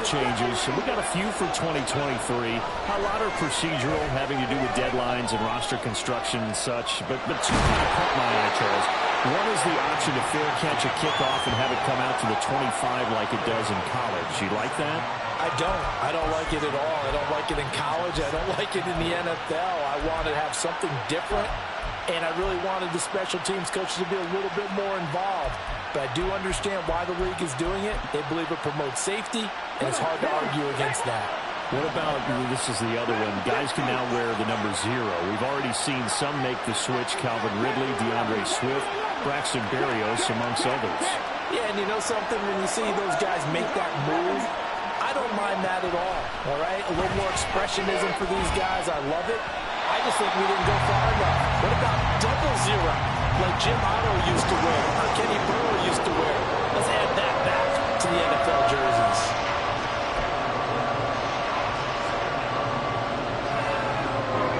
changes, and we got a few for 2023. A lot are procedural, having to do with deadlines and roster construction and such, but two kind of caught my eye, Charles. One is the option to fair catch a kickoff and have it come out to the 25 like it does in college. You like that? I don't like it at all. I don't like it in college. I don't like it in the NFL. I want to have something different, and I really wanted the special teams coaches to be a little bit more involved. But I do understand why the league is doing it. They believe it promotes safety, and it's hard to argue against that. What about, this is the other one, guys can now wear the number 0. We've already seen some make the switch, Calvin Ridley, DeAndre Swift, Braxton Berrios, amongst others. Yeah, and you know something, when you see those guys make that move, I don't mind that at all right? A little more expressionism for these guys. I love it. I just think we didn't go far enough. What about double 0, like Jim Otto used to wear, or Kenny Burrow used to wear? Let's add that back to the NFL jerseys.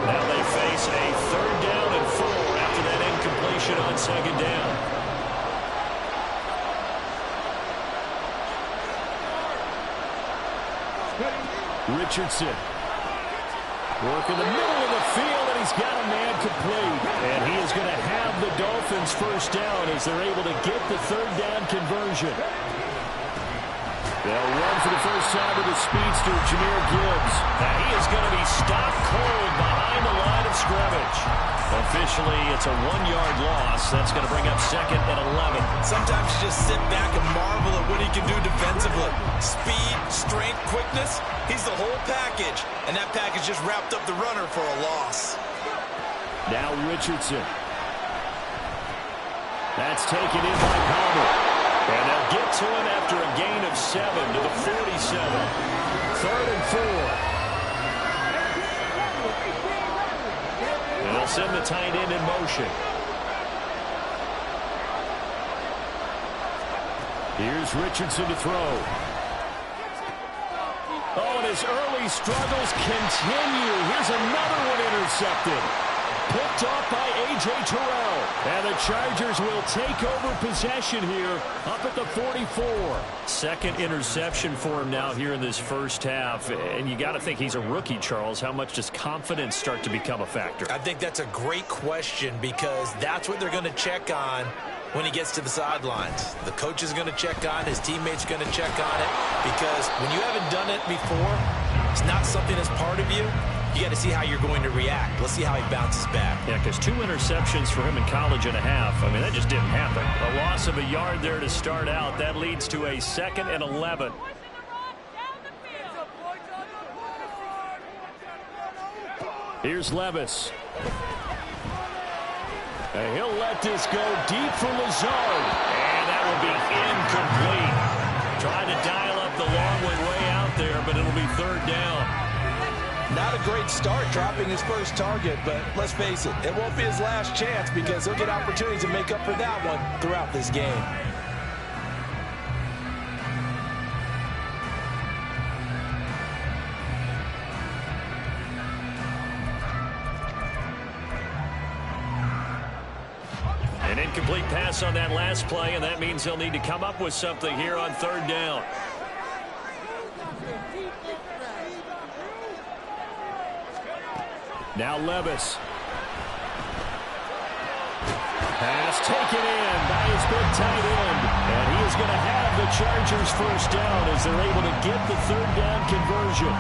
Now they face a 3rd down and 4 after that incompletion on 2nd down. Richardson. Work in the middle of the field, and he's got a man complete. And he is going to have the Dolphins' 1st down as they're able to get the 3rd down conversion. They'll run for the first time with the speedster, Jahmyr Gibbs. Now he is going to be stopped cold behind the line of scrimmage. Officially, it's a 1-yard loss. That's going to bring up 2nd and 11. Sometimes you just sit back and marvel at what he can do defensively. Speed, strength, quickness. He's the whole package. And that package just wrapped up the runner for a loss. Now Richardson. That's taken in by Palmer. And they'll get to him after a gain of 7 to the 47. 3rd and 4. And they'll send the tight end in motion. Here's Richardson to throw. Oh, and his early struggles continue. Here's another one intercepted. Picked off by A.J. Terrell. And the Chargers will take over possession here up at the 44. 2nd interception for him now here in this 1st half. And you got to think he's a rookie, Charles. How much does confidence start to become a factor? I think that's a great question because that's what they're going to check on when he gets to the sidelines. The coach is going to check on, his teammates are going to check on it, because when you haven't done it before, it's not something that's part of you. You got to see how you're going to react. Let's see how he bounces back. Yeah, because 2 interceptions for him in college and a half. I mean, that just didn't happen. A loss of a yard there to start out. That leads to a 2nd and 11. Here's Levis. And he'll let this go deep for Lazard. And that will be incomplete. Trying to dial up the long way out there, but it'll be 3rd down. Not a great start dropping his first target, but let's face it, it won't be his last chance because he'll get opportunities to make up for that one throughout this game. An incomplete pass on that last play, and that means they'll need to come up with something here on 3rd down. Now Levis. Pass taken in by his big tight end. And he is going to have the Chargers' 1st down as they're able to get the 3rd down conversion.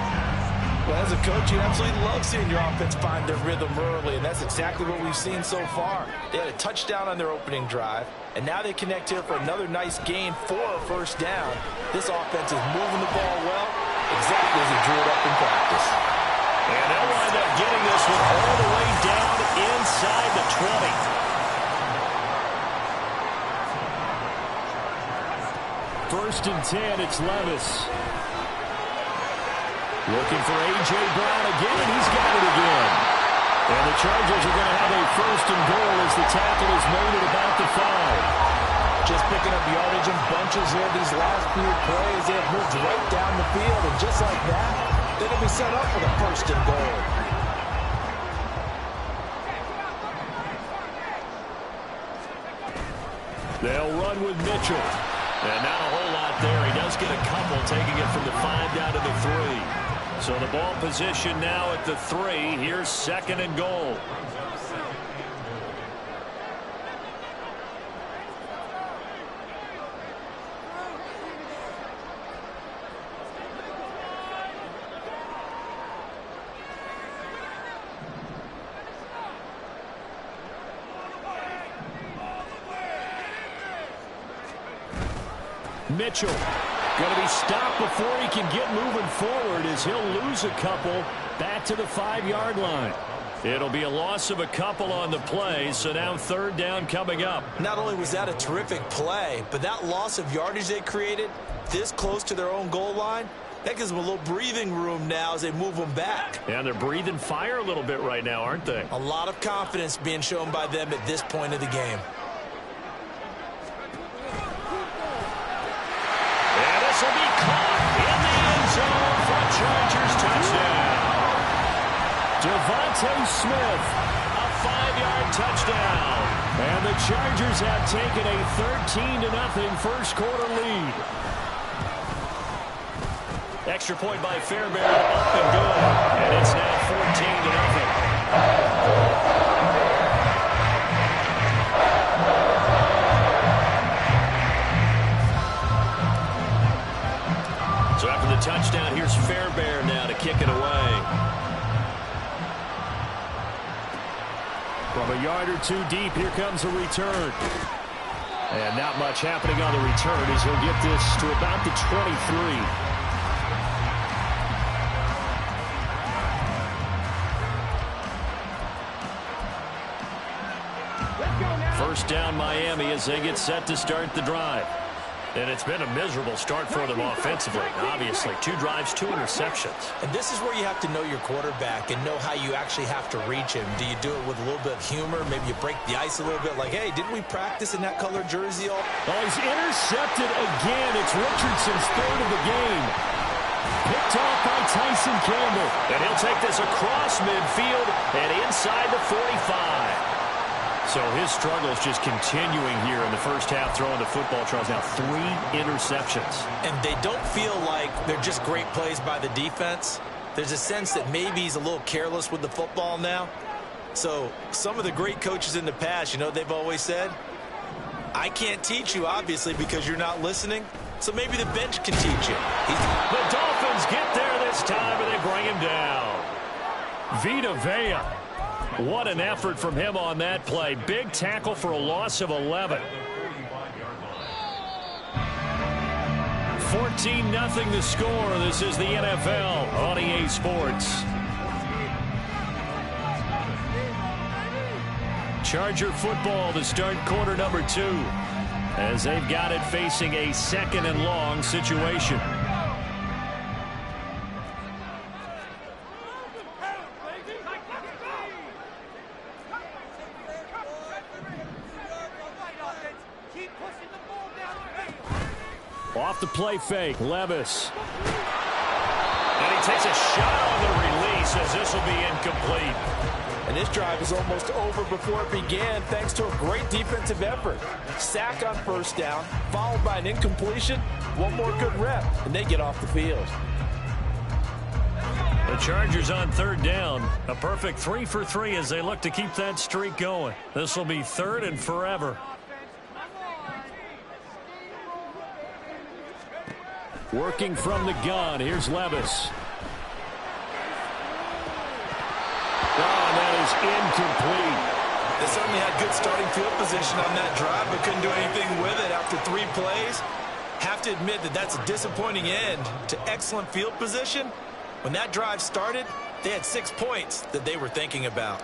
Well, as a coach, you absolutely love seeing your offense find their rhythm early, and that's exactly what we've seen so far. They had a touchdown on their opening drive, and now they connect here for another nice gain for a 1st down. This offense is moving the ball well, exactly as he drew it up in practice. And they'll wind up getting this one all the way down inside the 20. 1st and 10, it's Levis. Looking for A.J. Brown again, and he's got it again. And the Chargers are going to have a 1st and goal as the tackle is made at about the 5. Just picking up yardage in bunches here these last few plays. They have moved right down the field, and just like that, they're going to be set up for the 1st and goal. They'll run with Mitchell. And not a whole lot there. He does get a couple, taking it from the 5 down So the ball position now at the 3. Here's 2nd and goal. Mitchell going to be stopped before he can get moving forward as he'll lose a couple back to the 5-yard line. It'll be a loss of a couple on the play, so now 3rd down coming up. Not only was that a terrific play, but that loss of yardage they created this close to their own goal line, that gives them a little breathing room now as they move them back. And they're breathing fire a little bit right now, aren't they? A lot of confidence being shown by them at this point of the game. This will be caught in the end zone for a Chargers touchdown. Devontae Smith, a 5-yard touchdown. And the Chargers have taken a 13-0 first quarter lead. Extra point by Fairbairn, up and good. And it's now 14-0. So after the touchdown, here's Fairbairn now to kick it away. From a yard or 2 deep, here comes a return. And not much happening on the return as he'll get this to about the 23. First down Miami as they get set to start the drive. And it's been a miserable start for them offensively. Obviously, 2 drives, 2 interceptions. And this is where you have to know your quarterback and know how you actually have to reach him. Do you do it with a little bit of humor? Maybe you break the ice a little bit like, hey, didn't we practice in that color jersey all? Oh, he's intercepted again. It's Richardson's 3rd of the game. Picked off by Tyson Campbell. And he'll take this across midfield and inside the 45. So his struggles just continuing here in the first half, throwing the football. Charles now 3 interceptions. And they don't feel like they're just great plays by the defense. There's a sense that maybe he's a little careless with the football now. So some of the great coaches in the past, you know, they've always said, I can't teach you, obviously, because you're not listening. So maybe the bench can teach you. The Dolphins get there this time, and they bring him down. Vita Vea. What an effort from him on that play. Big tackle for a loss of 11. 14-0 the score. This is the NFL on EA Sports. Charger football to start quarter number 2 as they've got it facing a 2nd and long situation. Off the play fake, Levis. And he takes a shot on the release as this will be incomplete. And this drive is almost over before it began thanks to a great defensive effort. Sack on first down, followed by an incompletion. One more good rep, and they get off the field. The Chargers on 3rd down. A perfect 3 for 3 as they look to keep that streak going. This will be 3rd and forever. Working from the gun. Here's Levis. Oh, that is incomplete. They certainly had good starting field position on that drive, but couldn't do anything with it after 3 plays. Have to admit that that's a disappointing end to excellent field position. When that drive started, they had 6 points that they were thinking about.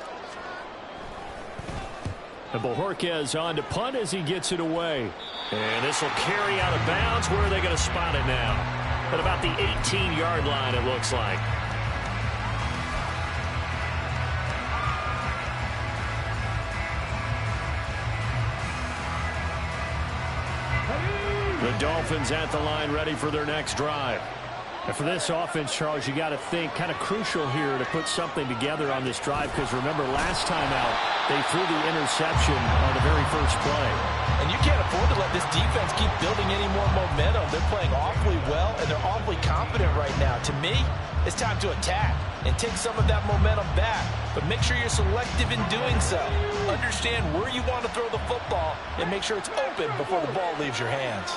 And Bojorquez on to punt as he gets it away. And this will carry out of bounds. Where are they going to spot it now? At about the 18-yard line, it looks like. The Dolphins at the line ready for their next drive. And for this offense, Charles, you got to think kind of crucial here to put something together on this drive, because remember last time out they threw the interception on the very first play. And you can't afford to let this defense keep building any more momentum. They're playing awfully well, and they're awfully confident right now. To me, it's time to attack and take some of that momentum back. But make sure you're selective in doing so. Understand where you want to throw the football and make sure it's open before the ball leaves your hands.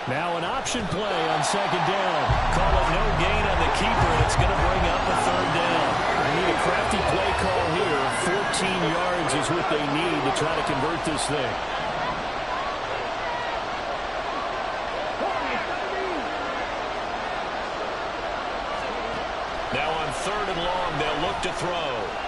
Now an option play on second down. Call it no gain on the keeper, and it's going to bring up a third down. They need a crafty play call here. 14 yards is what they need to try to convert this thing. Now on third and long, they'll look to throw.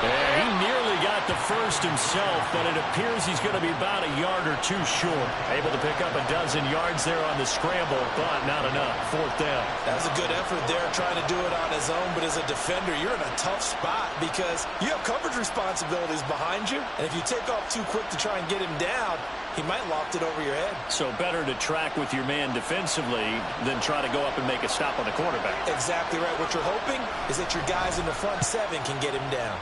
And he nearly got the first himself, but it appears he's going to be about a yard or two short. Able to pick up a dozen yards there on the scramble, but not enough. Fourth down. That was a good effort there, trying to do it on his own, but as a defender, you're in a tough spot because you have coverage responsibilities behind you, and if you take off too quick to try and get him down, he might loft it over your head. So better to track with your man defensively than try to go up and make a stop on the quarterback. Exactly right. What you're hoping is that your guys in the front seven can get him down.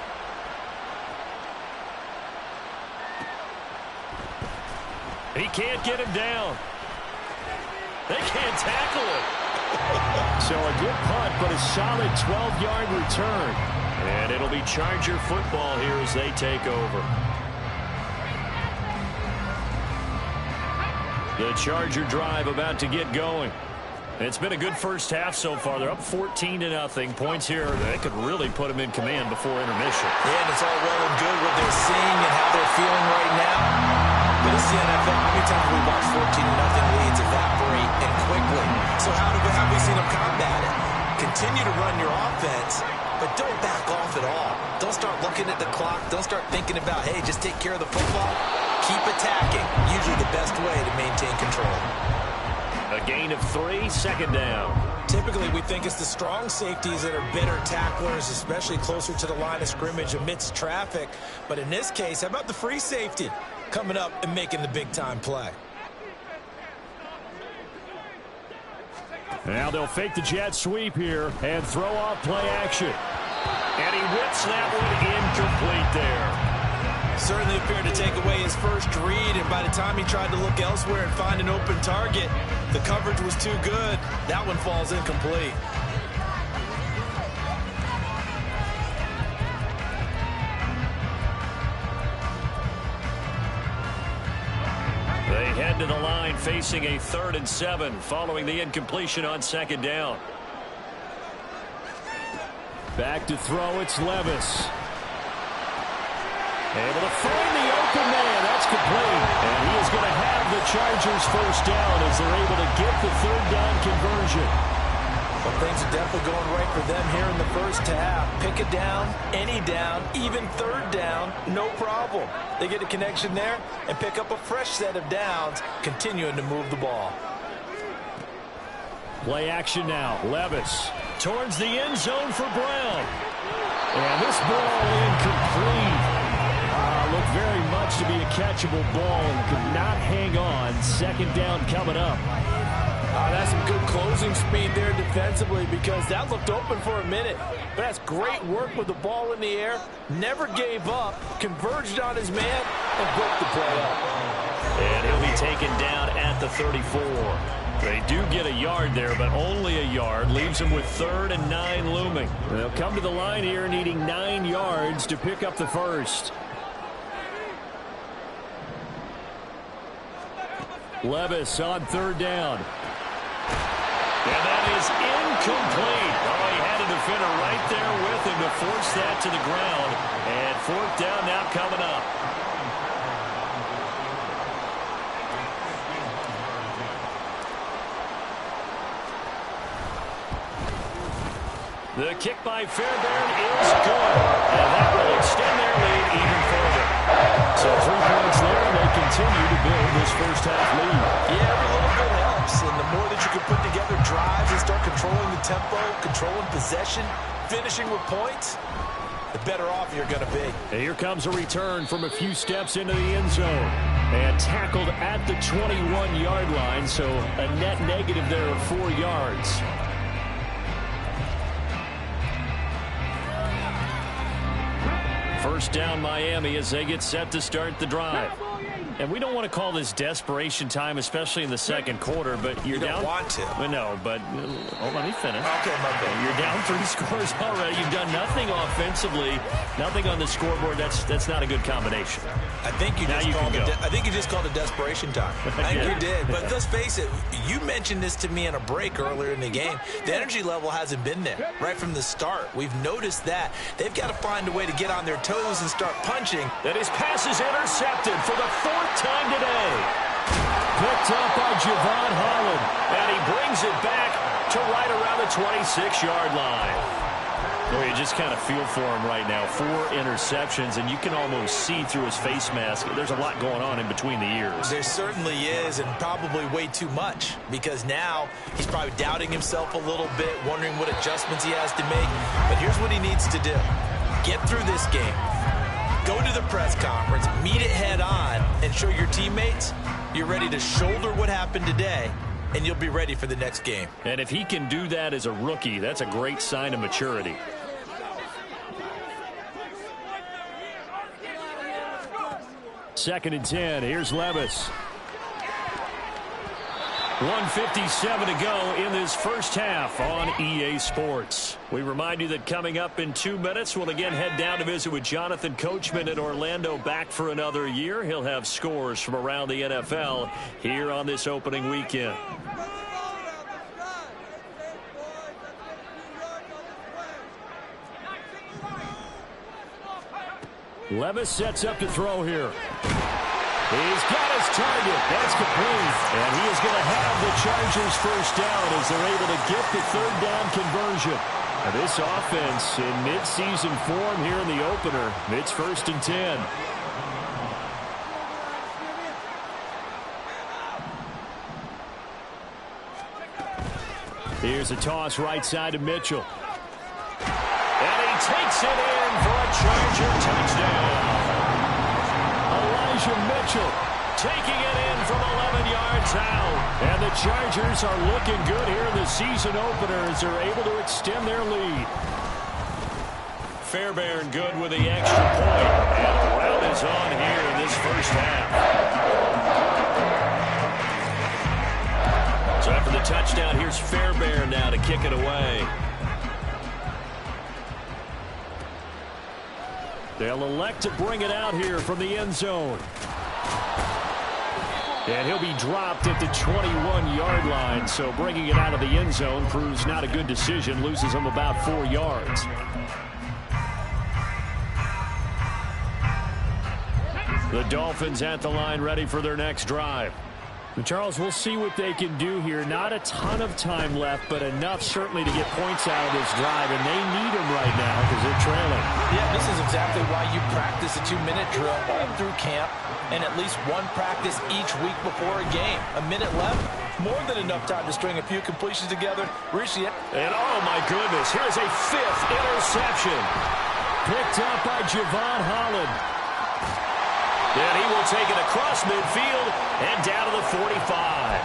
He can't get him down. They can't tackle him. So a good punt, but a solid 12-yard return. And it'll be Charger football here as they take over. The Charger drive about to get going. It's been a good first half so far. They're up 14-0. Points here that could really put them in command before intermission. Yeah, and it's all well and good what they're seeing and how they're feeling right now. But it's the NFL. How many times have we watched 14-0 leads evaporate and quickly? So how have we seen them combat it? Continue to run your offense, but don't back off at all. Don't start looking at the clock. Don't start thinking about, hey, just take care of the football. Keep attacking. Usually the best way to maintain control. A gain of 3, second down. Typically, we think it's the strong safeties that are better tacklers, especially closer to the line of scrimmage amidst traffic. But in this case, how about the free safety coming up and making the big-time play? Now they'll fake the jet sweep here and throw off play action. And he whips that one incomplete there. Certainly appeared to take away his first read, and by the time he tried to look elsewhere and find an open target, the coverage was too good. That one falls incomplete. They head to the line facing a 3rd and 7 following the incompletion on second down. Back to throw, it's Levis. Able to find the open man. That's complete. And he is going to have the Chargers first down as they're able to get the 3rd down conversion. Well, things are definitely going right for them here in the first half. Pick a down, any down, even 3rd down, no problem. They get a connection there and pick up a fresh set of downs, continuing to move the ball. Play action now. Levis towards the end zone for Brown. And this ball incomplete. Looked very much to be a catchable ball and could not hang on. Second down coming up. That's some good closing speed there defensively, because that looked open for a minute. But that's great work with the ball in the air. Never gave up, converged on his man, and broke the play up. And he'll be taken down at the 34. They do get a yard there, but only a yard. Leaves them with 3rd and 9 looming. They'll come to the line here needing 9 yards to pick up the first. Levis on 3rd down. And that is incomplete. Oh, he had a defender right there with him to force that to the ground. And 4th down now coming up. The kick by Fairbairn is good. And that will extend their lead even further. So 3 points there, and they continue to build this first half lead. Yeah, every little bit helps. And the more that you can put together drives and start controlling the tempo, controlling possession, finishing with points, the better off you're going to be. And here comes a return from a few steps into the end zone. And tackled at the 21-yard line, so a net negative there of 4 yards. First down Miami as they get set to start the drive. And we don't want to call this desperation time, especially in the second quarter, but you're down. You don't want to. Well, no, but let me finish. Okay, my bad. You're down 3 scores already. You've done nothing offensively, nothing on the scoreboard. That's not a good combination. I think you just called it desperation time. I think you did. But let's face it, you mentioned this to me in a break earlier in the game. The energy level hasn't been there right from the start. We've noticed that. They've got to find a way to get on their toes and start punching. And his pass is intercepted for the 4th time today. Picked up by Javon Holland. And he brings it back to right around the 26-yard line. Boy, you just kind of feel for him right now. 4 interceptions, and you can almost see through his face mask. There's a lot going on in between the ears. There certainly is, and probably way too much, because now he's probably doubting himself a little bit, wondering what adjustments he has to make. But here's what he needs to do. Get through this game. Go to the press conference, meet it head on, and show your teammates you're ready to shoulder what happened today, and you'll be ready for the next game. And if he can do that as a rookie, that's a great sign of maturity. Second and 10. Here's Levis. 1:57 to go in this first half on EA Sports. We remind you that coming up in 2 minutes, we'll again head down to visit with Jonathan Coachman in Orlando, back for another year. He'll have scores from around the NFL here on this opening weekend. Levis sets up to throw here. He's got his target. That's complete. And he is going to have the Chargers first down as they're able to get the 3rd down conversion. Now this offense in midseason form here in the opener. It's 1st and 10. Here's a toss right side to Mitchell. And he takes it in for a Charger touchdown. Elijah Mitchell taking it in from 11 yards out. And the Chargers are looking good here in the season opener as they're able to extend their lead. Fairbairn good with the extra point. And a rout is on here in this first half. So after the touchdown, here's Fairbairn now to kick it away. They'll elect to bring it out here from the end zone. And he'll be dropped at the 21-yard line, so bringing it out of the end zone proves not a good decision, loses him about 4 yards. The Dolphins at the line, ready for their next drive. And Charles, we'll see what they can do here. Not a ton of time left, but enough certainly to get points out of this drive, and they need them right now because they're trailing. Yeah, this is exactly why you practice a 2-minute drill all through camp and at least one practice each week before a game. A minute left, more than enough time to string a few completions together. Reach the end. And oh my goodness, here's a 5th interception. Picked up by Javon Holland. And he will take it across midfield and down to the 45.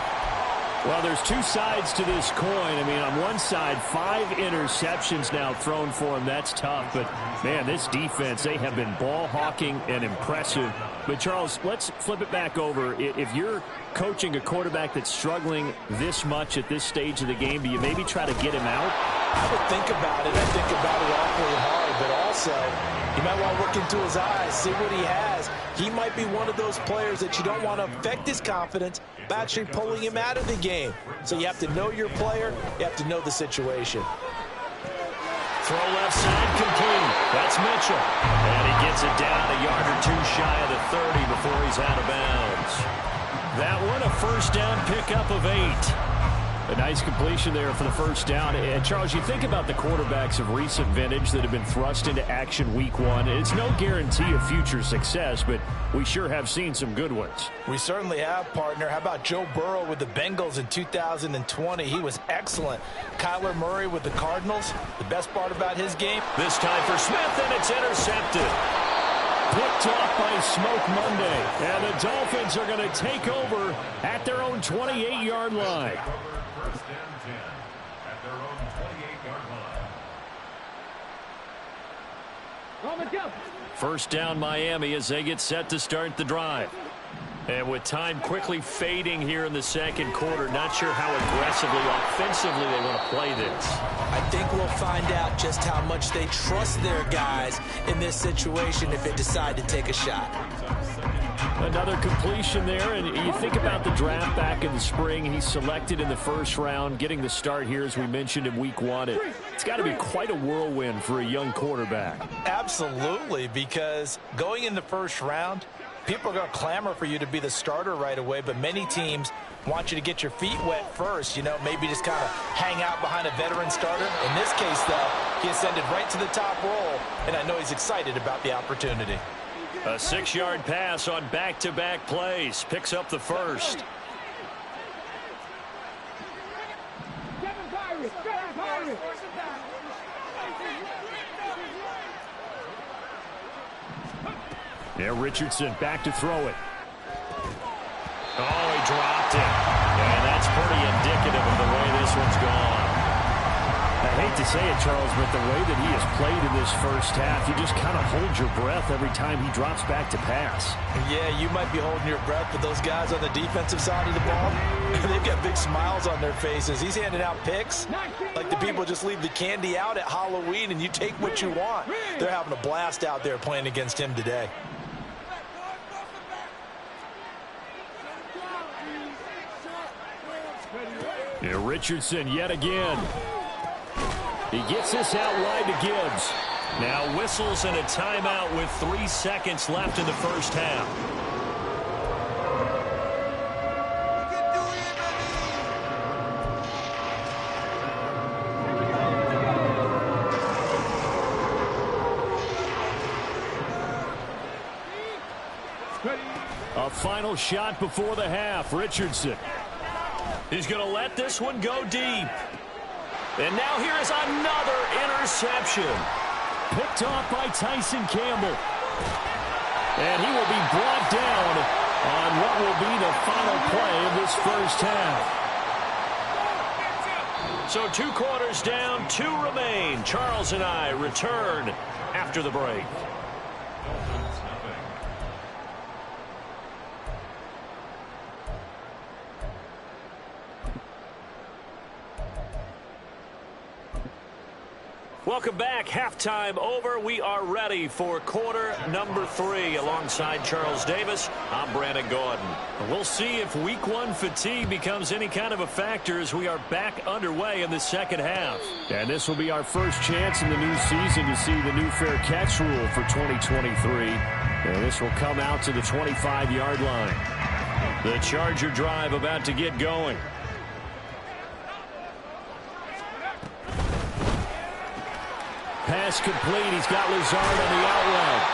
Well, there's 2 sides to this coin. I mean, on one side, 5 interceptions now thrown for him. That's tough. But, man, this defense, they have been ball hawking and impressive. But, Charles, let's flip it back over. If you're coaching a quarterback that's struggling this much at this stage of the game, do you maybe try to get him out? I would think about it. I think about it awfully hard, but also you might want to look into his eyes, see what he has. He might be one of those players that you don't want to affect his confidence by actually pulling him out of the game. So you have to know your player. You have to know the situation. Throw left side complete. That's Mitchell. And he gets it down a yard or 2 shy of the 30 before he's out of bounds. That one a first down pickup of 8. A nice completion there for the first down. And Charles, you think about the quarterbacks of recent vintage that have been thrust into action week one. It's no guarantee of future success, but we sure have seen some good ones. We certainly have, partner. How about Joe Burrow with the Bengals in 2020? He was excellent. Kyler Murray with the Cardinals. The best part about his game. This time for Smith, and it's intercepted. Picked off by Smoke Monday. And the Dolphins are going to take over at their own 28-yard line. First and 10 at their own 28-yard line. First down Miami as they get set to start the drive. And with time quickly fading here in the second quarter, not sure how aggressively, offensively they want to play this. I think we'll find out just how much they trust their guys in this situation if they decide to take a shot. Another completion there, and you think about the draft back in the spring. He's selected in the first round, getting the start here, as we mentioned, in week one. It's got to be quite a whirlwind for a young quarterback. Absolutely, because going in the first round, people are going to clamor for you to be the starter right away, but many teams want you to get your feet wet first, you know, maybe just kind of hang out behind a veteran starter. In this case, though, he ascended right to the top roll, and I know he's excited about the opportunity. A 6-yard pass on back-to-back plays. Picks up the first. Yeah, Richardson back to throw it. Oh, he dropped it. And that's pretty indicative of the way this one's gone. I hate to say it, Charles, but the way that he has played in this first half, you just kind of hold your breath every time he drops back to pass. Yeah, you might be holding your breath, but those guys on the defensive side of the ball, they've got big smiles on their faces. He's handing out picks like the people just leave the candy out at Halloween and you take what you want. They're having a blast out there playing against him today. Yeah, Richardson yet again. He gets this out wide to Gibbs. Now whistles and a timeout with 3 seconds left in the first half. A final shot before the half. Richardson. He's going to let this one go deep. And now here is another interception. Picked off by Tyson Campbell. And he will be brought down on what will be the final play of this first half. So 2 quarters down, 2 remain. Charles and I return after the break. Welcome back. Halftime over. We are ready for quarter number 3. Alongside Charles Davis, I'm Brandon Gordon. We'll see if week 1 fatigue becomes any kind of a factor as we are back underway in the second half. And this will be our first chance in the new season to see the new fair catch rule for 2023. And this will come out to the 25-yard line. The Charger drive about to get going. Pass complete. He's got Lazard on the out route.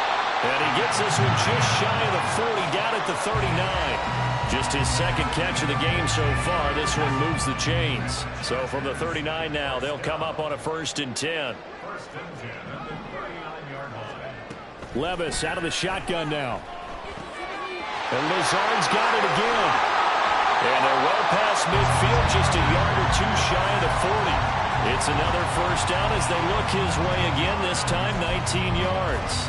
And he gets this one just shy of the 40, down at the 39. Just his second catch of the game so far. This one moves the chains. So from the 39 now, they'll come up on a 1st and 10. First and 10 at the 39-yard line. Levis out of the shotgun now. And Lazard's got it again. And they're well past midfield, just a yard or 2 shy of the 40. It's another first down as they look his way again, this time 19 yards.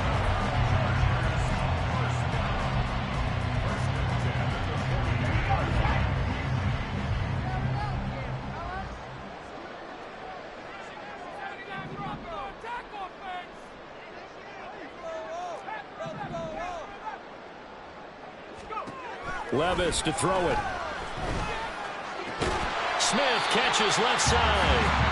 Levis to throw it. Smith catches left side.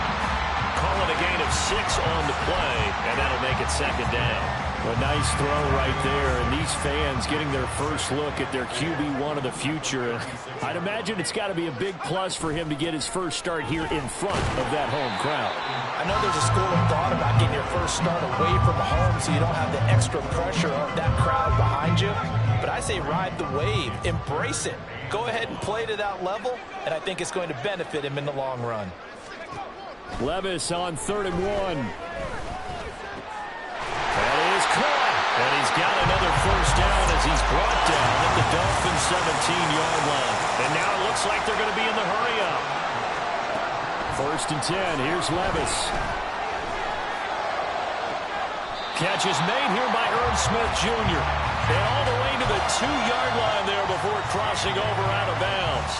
Call it a gain of 6 on the play, and that'll make it second down. A nice throw right there, and these fans getting their first look at their QB1 of the future. I'd imagine it's got to be a big plus for him to get his first start here in front of that home crowd. I know there's a school of thought about getting your first start away from home so you don't have the extra pressure of that crowd behind you. But I say ride the wave, embrace it. Go ahead and play to that level, and I think it's going to benefit him in the long run. Levis on 3rd and 1. That is caught, and he's got another first down as he's brought down at the Dolphin 17-yard line. And now it looks like they're going to be in the hurry-up. 1st and 10, here's Levis. Catch is made here by Irv Smith Jr. And all the way to the 2-yard line there before crossing over out of bounds.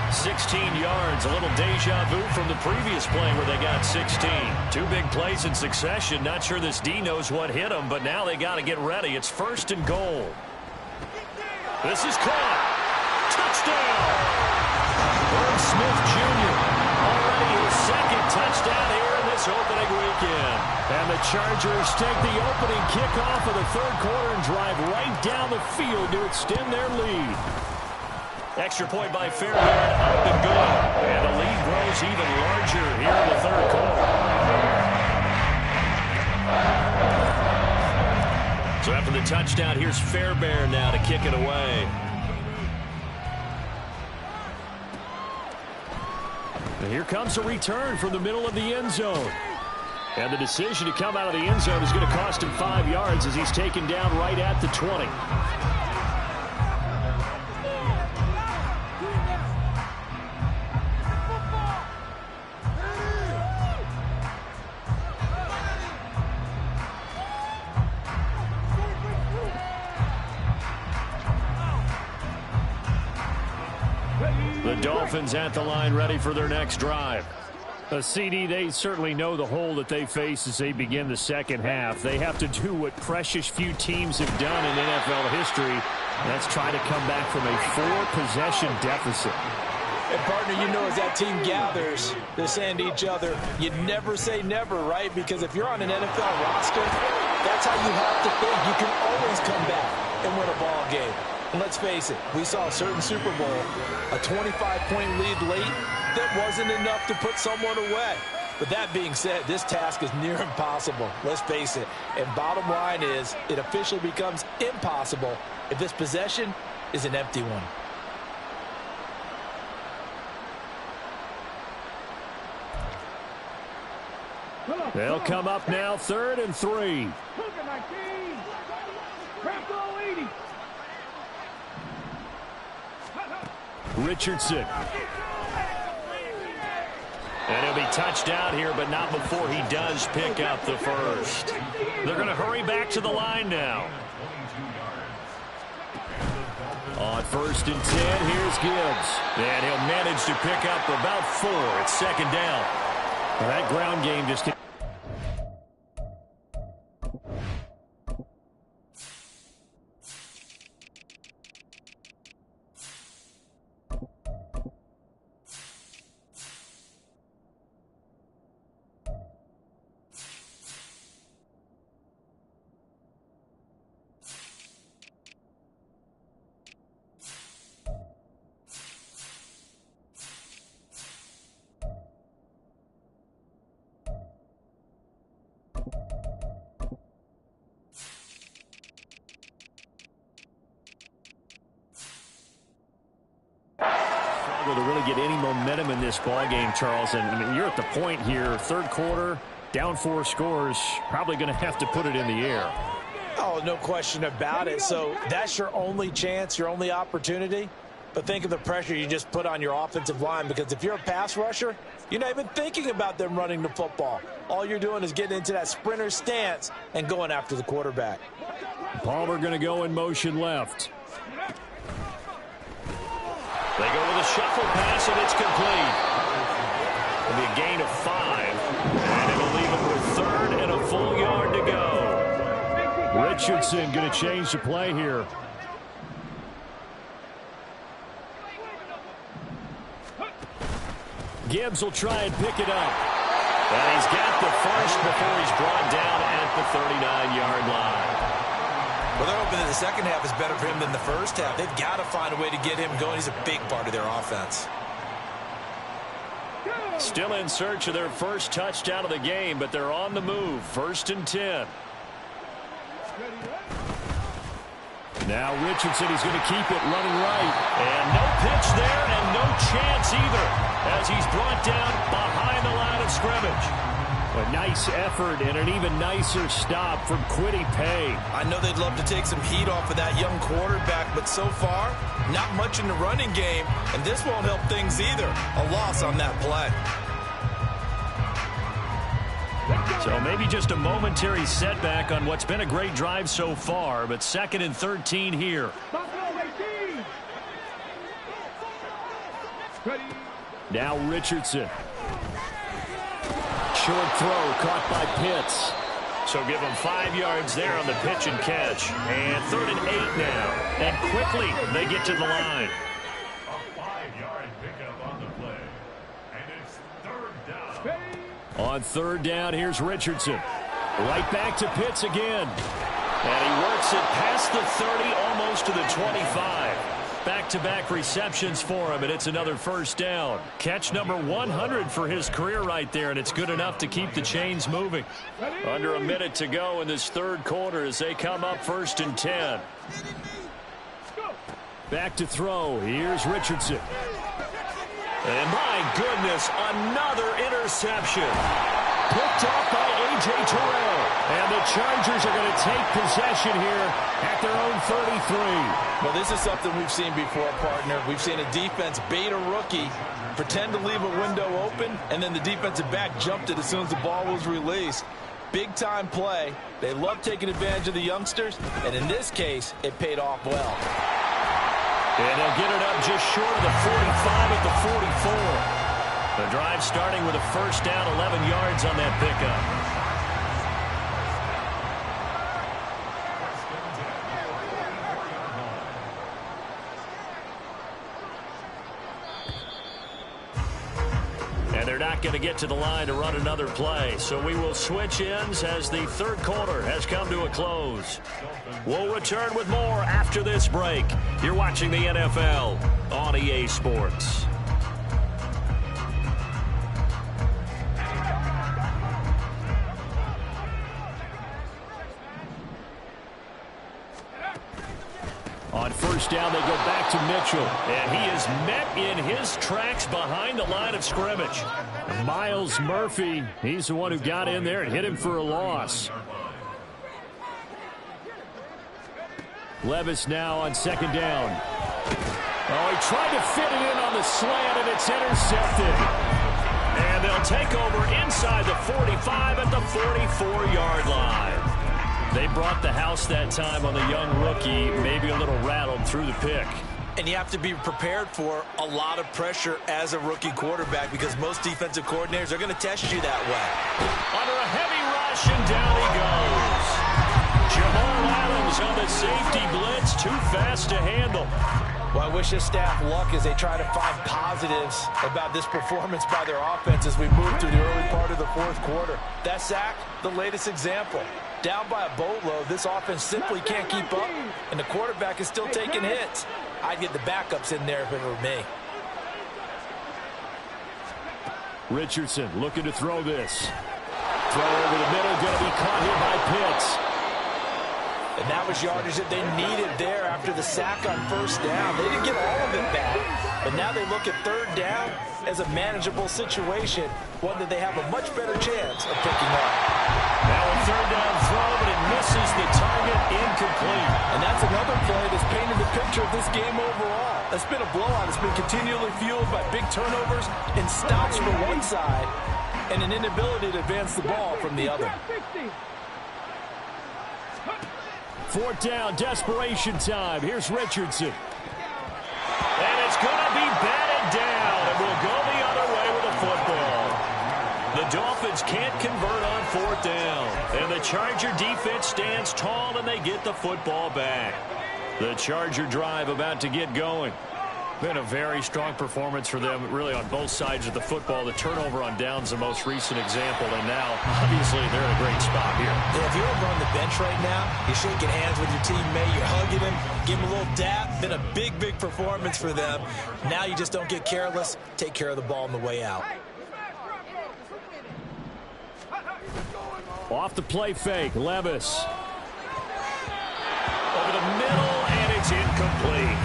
16 yards, a little deja vu from the previous play where they got 16. 2 big plays in succession. Not sure this D knows what hit them, but now they got to get ready. It's 1st and goal. This is caught. Touchdown. Irv Smith Jr. already his 2nd touchdown here in this opening weekend. And the Chargers take the opening kickoff of the 3rd quarter and drive right down the field to extend their lead. Extra point by Fairbairn, up and good. And the lead grows even larger here in the 3rd quarter. So after the touchdown, here's Fairbairn now to kick it away. And here comes a return from the middle of the end zone. And the decision to come out of the end zone is going to cost him 5 yards as he's taken down right at the 20. The Dolphins at the line ready for their next drive. CD, they certainly know the hole that they face as they begin the second half. They have to do what precious few teams have done in NFL history. That's try to come back from a 4-possession deficit. And, partner, you know as that team gathers, they're saying to each other, you never say never, right? Because if you're on an NFL roster, that's how you have to think. You can always come back and win a ball game. And let's face it, we saw a certain Super Bowl, a 25-point lead late, that wasn't enough to put someone away. But that being said, this task is near impossible. Let's face it. And bottom line is, it officially becomes impossible if this possession is an empty one. They'll come up now, 3rd and 3. Richardson. And he'll be touched out here, but not before he does pick up the first. They're going to hurry back to the line now. On 1st and 10, here's Gibbs. And he'll manage to pick up about 4. It's 2nd down. Well, that ground game just... to really get any momentum in this ball game, Charles. And I mean, you're at the point here, 3rd quarter, down 4 scores, probably going to have to put it in the air. Oh, no question about it. So that's your only chance, your only opportunity. But think of the pressure you just put on your offensive line, because if you're a pass rusher, you're not even thinking about them running the football. All you're doing is getting into that sprinter stance and going after the quarterback. Palmer going to go in motion left. They go with a shuffle pass, and it's complete. It'll be a gain of 5, and it'll leave him with 3rd and a full yard to go. Richardson going to change the play here. Gibbs will try and pick it up. And he's got the first before he's brought down at the 39-yard line. Well, they're hoping that the second half is better for him than the first half. They've got to find a way to get him going. He's a big part of their offense. Still in search of their first touchdown of the game, but they're on the move. 1st and 10. Now Richardson, he's going to keep it running right. And no pitch there and no chance either as he's brought down behind the line of scrimmage. A nice effort and an even nicer stop from Kwity Paye. I know they'd love to take some heat off of that young quarterback, but so far, not much in the running game, and this won't help things either. A loss on that play. So maybe just a momentary setback on what's been a great drive so far, but 2nd and 13 here. Now Richardson. Short throw caught by Pitts. So give him 5 yards there on the pitch and catch. And 3rd and 8 now. And quickly they get to the line. A 5-yard pickup on the play. And it's 3rd down. On 3rd down, here's Richardson. Right back to Pitts again. And he works it past the 30, almost to the 25. Back-to-back receptions for him, and it's another 1st down. Catch number 100 for his career right there, and it's good enough to keep the chains moving. Under a minute to go in this 3rd quarter as they come up 1st and 10. Back to throw. Here's Richardson. And my goodness, another interception. Picked off by A.J. Terrell. And the Chargers are going to take possession here at their own 33. Well, this is something we've seen before, partner. We've seen a defense bait a rookie, pretend to leave a window open, and then the defensive back jumped it as soon as the ball was released. Big-time play. They love taking advantage of the youngsters, and in this case, it paid off well. And they'll get it up just short of the 45 at the 44. The drive starting with a 1st down, 11 yards on that pickup. And they're not going to get to the line to run another play. So we will switch ends as the 3rd quarter has come to a close. We'll return with more after this break. You're watching the NFL on EA Sports. On 1st down, they go back to Mitchell. And he is met in his tracks behind the line of scrimmage. Miles Murphy, he's the one who got in there and hit him for a loss. Levis now on 2nd down. Oh, he tried to fit it in on the slant, and it's intercepted. And they'll take over inside the 45 at the 44-yard line. They brought the house that time on the young rookie, maybe a little rattled through the pick. And you have to be prepared for a lot of pressure as a rookie quarterback because most defensive coordinators are going to test you that way. Under a heavy rush, and down he goes. Jamal Adams on the safety blitz, too fast to handle. Well, I wish his staff luck as they try to find positives about this performance by their offense as we move through the early part of the 4th quarter. That sack, the latest example. Down by a boatload, this offense simply can't keep up, and the quarterback is still taking hits. I'd get the backups in there if it were me. Richardson looking to throw this. Throw over the middle, going to be caught here by Pitts. And that was yardage that they needed there after the sack on 1st down. They didn't get all of it back, but now they look at 3rd down as a manageable situation, one that they have a much better chance of picking up. Now a 3rd down throw, but it misses the target, incomplete. And that's another play that's painted the picture of this game overall. It's been a blowout. It's been continually fueled by big turnovers and stops from one side and an inability to advance the ball from the other. 4th down, desperation time. Here's Richardson. And it's going to be batted down, and we'll go the other way with the football. The Dolphins can't convert on 4th down, and the Charger defense stands tall, and they get the football back. The Charger drive about to get going. Been a very strong performance for them, really, on both sides of the football. The turnover on downs, the most recent example, and now, obviously, they're in a great spot here. Yeah, if you're over on the bench right now, you're shaking hands with your teammate, you're hugging him, give him a little dap. Been a big, big performance for them. Now you just don't get careless. Take care of the ball on the way out. Off the play fake, Levis. Over the middle, and it's incomplete.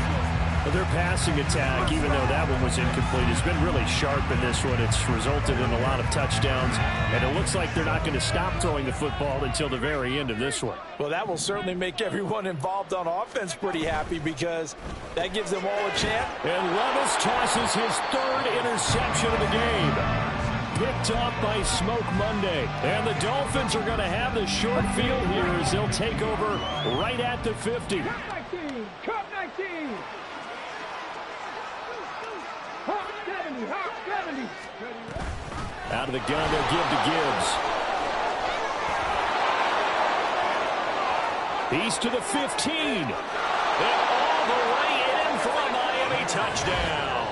Their passing attack, even though that one was incomplete, has been really sharp in this one. It's resulted in a lot of touchdowns, and it looks like they're not going to stop throwing the football until the very end of this one. Well, that will certainly make everyone involved on offense pretty happy because that gives them all a chance. And Levis tosses his third interception of the game. Picked off by Smoke Monday. And the Dolphins are going to have the short field here as they'll take over right at the 50. Cup 19. Out of the gun, they'll give to Gibbs. He's to the 15. And all the way in for a Miami touchdown.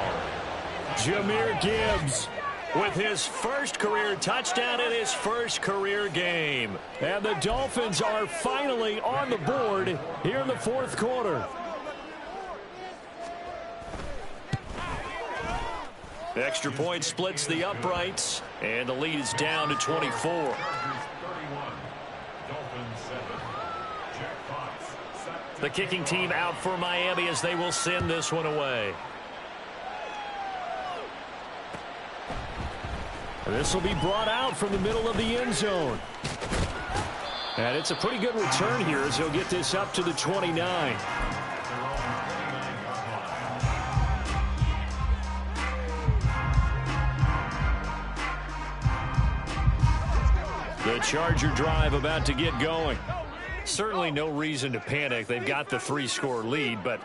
Jahmyr Gibbs with his first career touchdown in his first career game. And the Dolphins are finally on the board here in the fourth quarter. Extra point splits the uprights, and the lead is down to 24. The kicking team out for Miami as they will send this one away. This will be brought out from the middle of the end zone. And it's a pretty good return here as he'll get this up to the 29. The Charger drive about to get going. Certainly no reason to panic. They've got the 3-score lead, but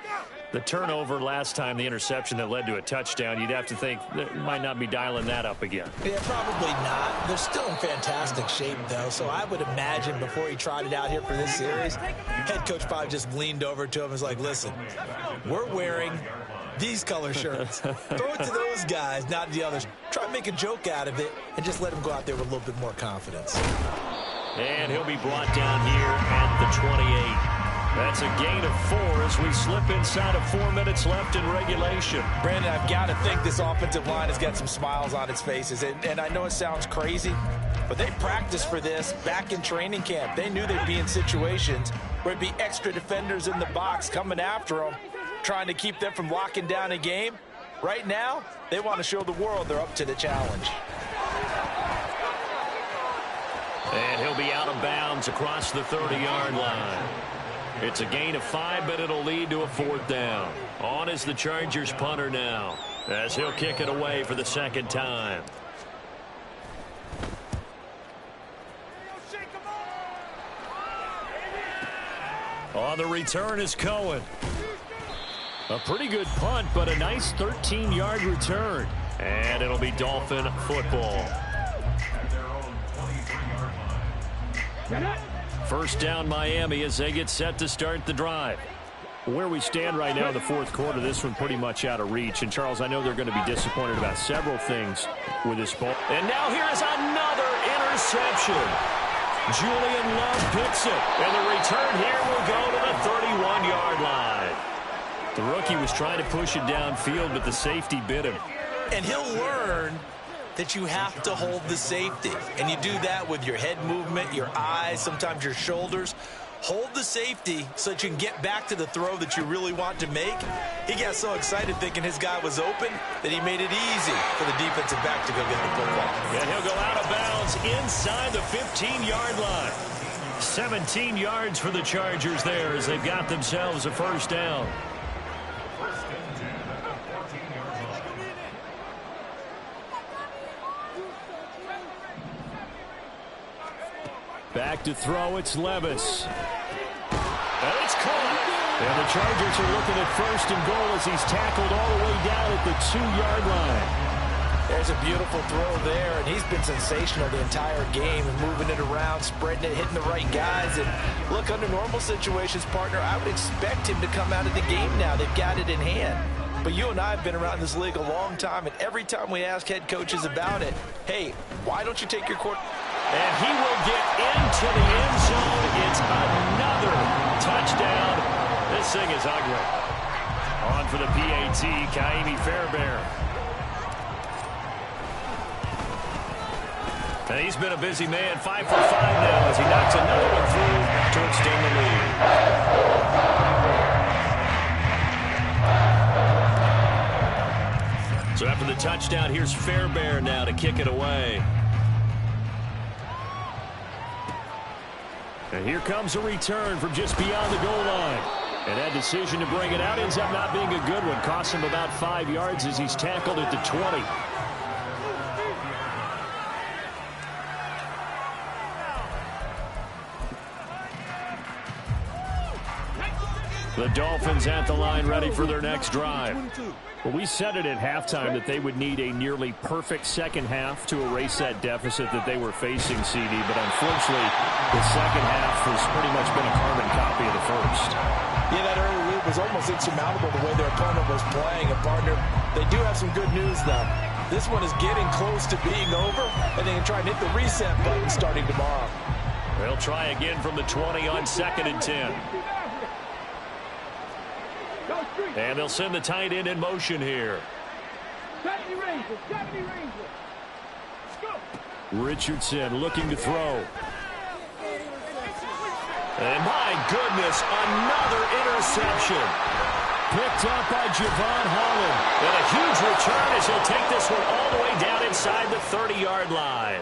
the turnover last time, the interception that led to a touchdown, you'd have to think they might not be dialing that up again. Yeah, probably not. They're still in fantastic shape, though, so I would imagine before he trotted out here for this series, head coach probably just leaned over to him and was like, listen, we're wearing these color shirts. Throw it to those guys, not the others. Try to make a joke out of it and just let him go out there with a little bit more confidence. And he'll be brought down here at the 28. That's a gain of 4 as we slip inside of 4 minutes left in regulation. Brandon, I've got to think this offensive line has got some smiles on its faces. And I know it sounds crazy, but they practiced for this back in training camp. They knew they'd be in situations where it'd be extra defenders in the box coming after them, trying to keep them from locking down a game. Right now, they want to show the world they're up to the challenge. And he'll be out of bounds across the 30-yard line. It's a gain of 5, but it'll lead to a 4th down. On is the Chargers punter now, as he'll kick it away for the second time. On the return is Cohen. A pretty good punt, but a nice 13-yard return. And it'll be Dolphin football. First down Miami as they get set to start the drive. Where we stand right now in the fourth quarter, this one pretty much out of reach. And, Charles, I know they're going to be disappointed about several things with this ball. And now here is another interception. Julian Love picks it. And the return here will go to the 31-yard line. The rookie was trying to push it downfield, but the safety bit him. And he'll learn that you have to hold the safety. And you do that with your head movement, your eyes, sometimes your shoulders. Hold the safety so that you can get back to the throw that you really want to make. He got so excited thinking his guy was open that he made it easy for the defensive back to go get the football. And he'll go out of bounds inside the 15-yard line. 17 yards for the Chargers there as they've got themselves a first down. Back to throw, it's Levis. And it's caught. And the Chargers are looking at first and goal as he's tackled all the way down at the 2-yard line. There's a beautiful throw there, and he's been sensational the entire game and moving it around, spreading it, hitting the right guys. And look, under normal situations, partner, I would expect him to come out of the game now. They've got it in hand. But you and I have been around this league a long time, and every time we ask head coaches about it, hey, why don't you take your quarterback? And he will get into the end zone. It's another touchdown. This thing is ugly. On for the PAT, Kaimi Fairbairn. And he's been a busy man, 5 for 5 now as he knocks another one through to extend the lead. So after the touchdown, here's Fairbairn now to kick it away. And here comes a return from just beyond the goal line. And that decision to bring it out ends up not being a good one. Costs him about 5 yards as he's tackled at the 20. The Dolphins at the line ready for their next drive. Well, we said it at halftime that they would need a nearly perfect second half to erase that deficit that they were facing, CD. But unfortunately, the second half has pretty much been a carbon copy of the first. Yeah, that early lead was almost insurmountable the way their opponent was playing. And, partner, they do have some good news, though. This one is getting close to being over, and they can try and hit the reset button starting tomorrow. They'll try again from the 20 on 2nd and 10. And they'll send the tight end in motion here. 70 Rangers, 70 Rangers. Go. Richardson looking to throw. And my goodness, another interception. Picked up by Javon Holland. And a huge return as he'll take this one all the way down inside the 30-yard line.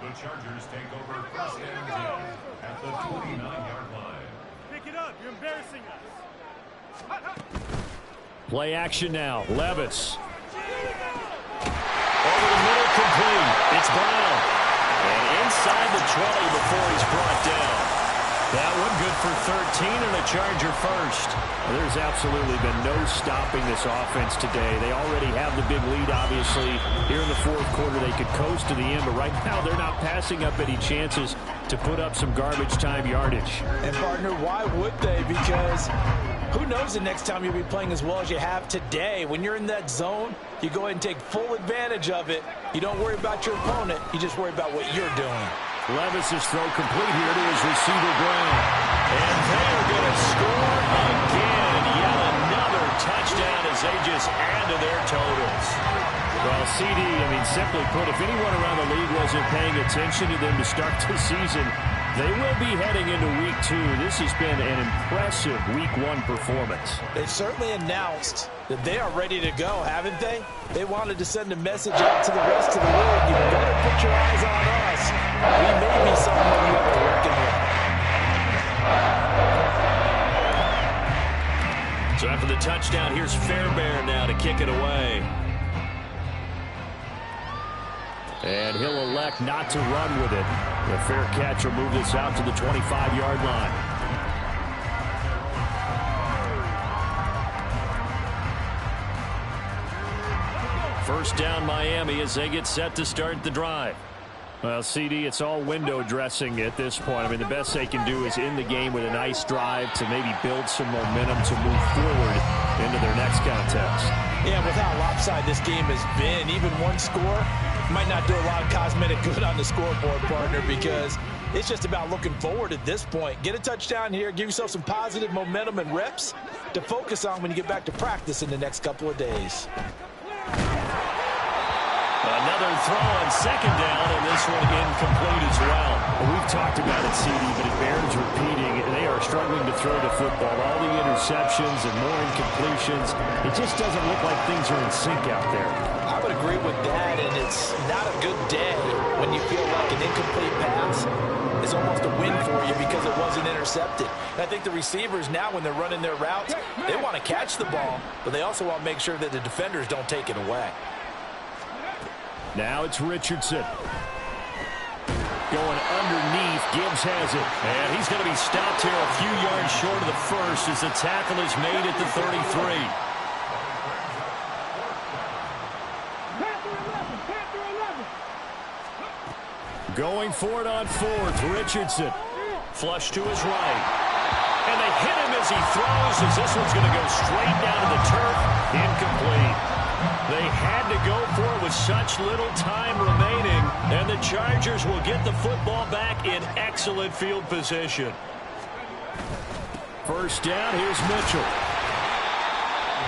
The Chargers take over first and 10 at the 29-yard line. Pick it up. You're embarrassing us. Play action now. Levis. Over the middle, complete. It's Brown. And inside the 20 before he's brought down. That one good for 13 and a Charger first. There's absolutely been no stopping this offense today. They already have the big lead, obviously. Here in the fourth quarter, they could coast to the end, but right now they're not passing up any chances to put up some garbage time yardage. And, partner, why would they? Because who knows the next time you'll be playing as well as you have today. When you're in that zone, you go ahead and take full advantage of it. You don't worry about your opponent. You just worry about what you're doing. Levis' throw complete here to his receiver, Brown. And they are going to score again. Yet another touchdown as they just add to their totals. Well, CD, I mean, simply put, if anyone around the league wasn't paying attention to them to start the season, they will be heading into Week 2. This has been an impressive Week 1 performance. They've certainly announced that they are ready to go, haven't they? They wanted to send a message out to the rest of the league. You better put your eyes on us. We may be someone you have to reckon with. So after the touchdown, here's Fairbairn now to kick it away. And he'll elect not to run with it. The fair catch will move this out to the 25-yard line. First down, Miami, as they get set to start the drive. Well, CD, it's all window dressing at this point. I mean, the best they can do is end the game with a nice drive to maybe build some momentum to move forward into their next contest. Yeah, with how lopsided this game has been, even one score might not do a lot of cosmetic good on the scoreboard, partner, because it's just about looking forward at this point. Get a touchdown here, give yourself some positive momentum and reps to focus on when you get back to practice in the next couple of days. Another throw on second down, and this one incomplete as well. We've talked about it, CD, but it bears repeating. They are struggling to throw the football. All the interceptions and more incompletions. It just doesn't look like things are in sync out there. I would agree with that, and it's not a good day when you feel like an incomplete pass is almost a win for you because it wasn't intercepted. And I think the receivers now, when they're running their routes, they want to catch the ball, but they also want to make sure that the defenders don't take it away. Now it's Richardson. Going underneath, Gibbs has it. And he's going to be stopped here a few yards short of the first as the tackle is made at the 33. Going for it on fourth, Richardson. Flush to his right. And they hit him as he throws, as this one's going to go straight down to the turf. Incomplete. They had to go for it with such little time remaining, and the Chargers will get the football back in excellent field position. First down, here's Mitchell.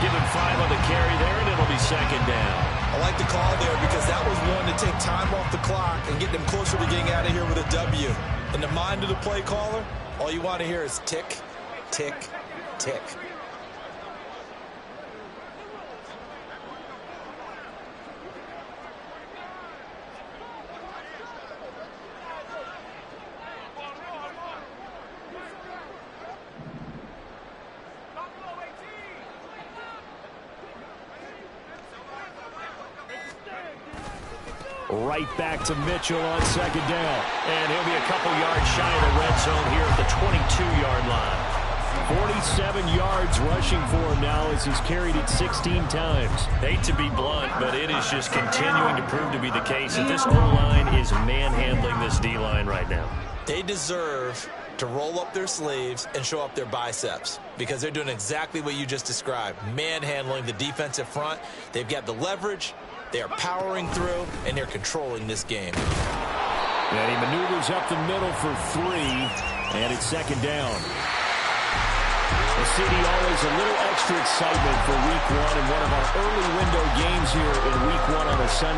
Give him 5 on the carry there, and it'll be second down. I like the call there because that was one to take time off the clock and get them closer to getting out of here with a W. In the mind of the play caller, all you want to hear is tick, tick, tick. Right back to Mitchell on second down. And he'll be a couple yards shy of the red zone here at the 22-yard line. 47 yards rushing for him now as he's carried it 16 times. Hate to be blunt, but it is just continuing to prove to be the case that this O-line is manhandling this D-line right now. They deserve to roll up their sleeves and show up their biceps because they're doing exactly what you just described, manhandling the defensive front. They've got the leverage. They are powering through, and they're controlling this game. And he maneuvers up the middle for 3, and it's second down. The city always a little extra excitement for week 1 in one of our early window games here in week 1 on a Sunday.